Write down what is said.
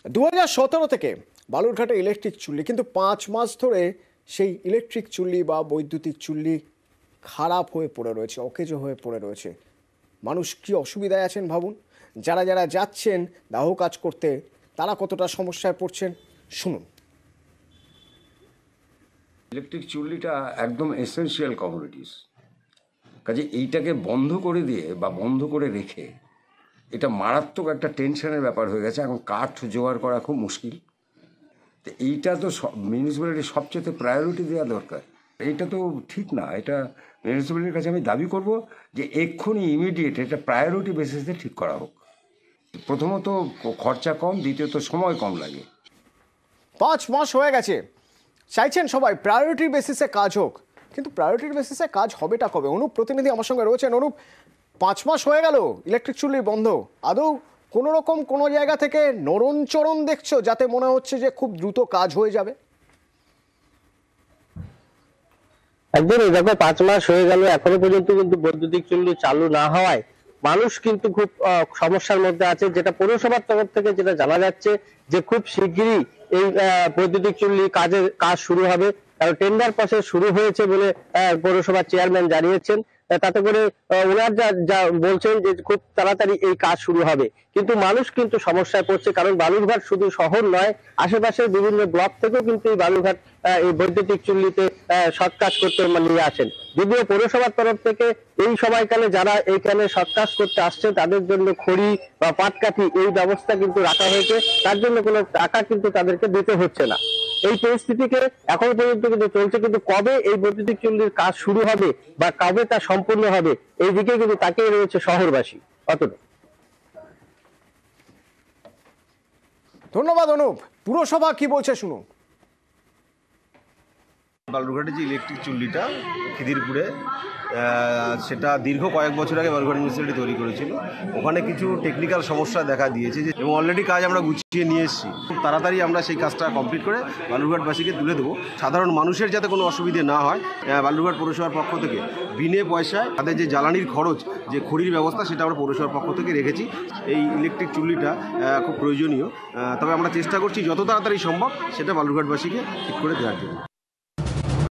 2017 থেকে বালুরঘাটে ইলেকট্রিক চুল্লি, কিন্তু 5 মাস ধরে সেই ইলেকট্রিক চুল্লি বা বৈদ্যুতিক চুল্লি খারাপ হয়ে পড়ে রয়েছে, অকেজো হয়ে পড়ে রয়েছে। মানুষ কি অসুবিধায় আছেন ভাবুন। যারা যারা যাচ্ছেন দাহ কাজ করতে তারা কতটা সমস্যায় পড়ছেন শুনুন। ইলেকট্রিক চুল্লিটা একদম এসেনশিয়াল কমোডিটিস, কাজে এইটাকে বন্ধ করে দিয়ে বা বন্ধ করে রেখে এটা মারাত্মক একটা টেনশনের ব্যাপার হয়ে গেছে। এখন কাঠ জোগাড় করা খুব মুশকিল। তো এইটা তো মিউনিসিপ্যালিটির সবচেয়ে প্রায়োরিটি দেওয়া দরকার। এইটা তো ঠিক না। এটা মিউনিসিপ্যালিটির কাছে আমি দাবি করব যে এক্ষুনি ইমিডিয়েট এটা প্রায়োরিটি বেসিসে ঠিক করা হোক। প্রথমত খরচা কম, দ্বিতীয়ত সময় কম লাগে। 5 মাস হয়ে গেছে, চাইছেন সবাই প্রায়োরিটির বেসিসে কাজ হোক, কিন্তু প্রায়োরিটির বেসিসে কাজ হবেটা কবে? অনুপ প্রতিনিধি আমার সঙ্গে রয়েছেন। অনুপ, 5 মাস হয়ে গেল ইলেকট্রিক চুল্লি বন্ধ, আদৌ কোনো রকম কোনো জায়গা থেকে নড়নচড়ন দেখছো যাতে মনে হচ্ছে যে খুব দ্রুত কাজ হয়ে যাবে? একদমই, দেখো 5 মাস হয়ে গেল, এখনো পর্যন্ত কিন্তু বৈদ্যুতিক চুল্লি চালু না হওয়ায় মানুষ কিন্তু খুব সমস্যার মধ্যে আছে। যেটা পৌরসভার তরফ থেকে যেটা জানা যাচ্ছে যে খুব শিগগিরই এই বৈদ্যুতিক চুল্লি কাজ শুরু হবে, কারণ টেন্ডার প্রসেস শুরু হয়েছে বলে পৌরসভার চেয়ারম্যান জানিয়েছেন। তাতে করে ওনার যা বলছেন যে খুব তাড়াতাড়ি এই কাজ শুরু হবে। কিন্তু মানুষ কিন্তু সমস্যায় পড়ছে, কারণ বালুরঘাট শুধু শহর নয়, আশেপাশের বিভিন্ন ব্লক থেকেও কিন্তু এই বালুরঘাট এই বৈদ্যুতিক চুল্লিতে সৎ কাজ করতে নিয়ে আসেন। যদিও পৌরসভার তরফ থেকে এই সময়কালে যারা এইখানে সৎ কাজ করতে আসছে তাদের জন্য খড়ি বা পাটকাঠি এই ব্যবস্থা কিন্তু রাখা হয়েছে, তার জন্য কোনো টাকা কিন্তু তাদেরকে দিতে হচ্ছে না। এই পরিস্থিতিকে এখন পর্যন্ত কিন্তু চলছে, কিন্তু কবে এই বৈদ্যুতিক চুল্লির কাজ শুরু হবে বা কবে তা সম্পূর্ণ হবে এই দিকে কিন্তু তাকিয়ে রয়েছে শহরবাসী। অতটা। ধন্যবাদ অনুপ। পুরসভা কি বলছে শুনুন। বালুরঘাটে যে ইলেকট্রিক চুল্লিটা খিদিরপুরে, সেটা দীর্ঘ কয়েক বছর আগে বালুরঘাট মিউনিসিপ্যালিটি তৈরি করেছিল। ওখানে কিছু টেকনিক্যাল সমস্যা দেখা দিয়েছে এবং অলরেডি কাজ আমরা গুছিয়ে নিয়ে এসেছি। খুব তাড়াতাড়ি আমরা সেই কাজটা কমপ্লিট করে বালুরঘাটবাসীকে তুলে দেবো। সাধারণ মানুষের যাতে কোনো অসুবিধে না হয়, বালুরঘাট পৌরসভার পক্ষ থেকে বিনে পয়সায় তাদের যে জ্বালানির খরচ, যে খড়ির ব্যবস্থা, সেটা আমরা পৌরসভার পক্ষ থেকে রেখেছি। এই ইলেকট্রিক চুল্লিটা খুব প্রয়োজনীয়, তবে আমরা চেষ্টা করছি যত তাড়াতাড়ি সম্ভব সেটা বালুরঘাটবাসীকে ঠিক করে দেওয়ার জন্য।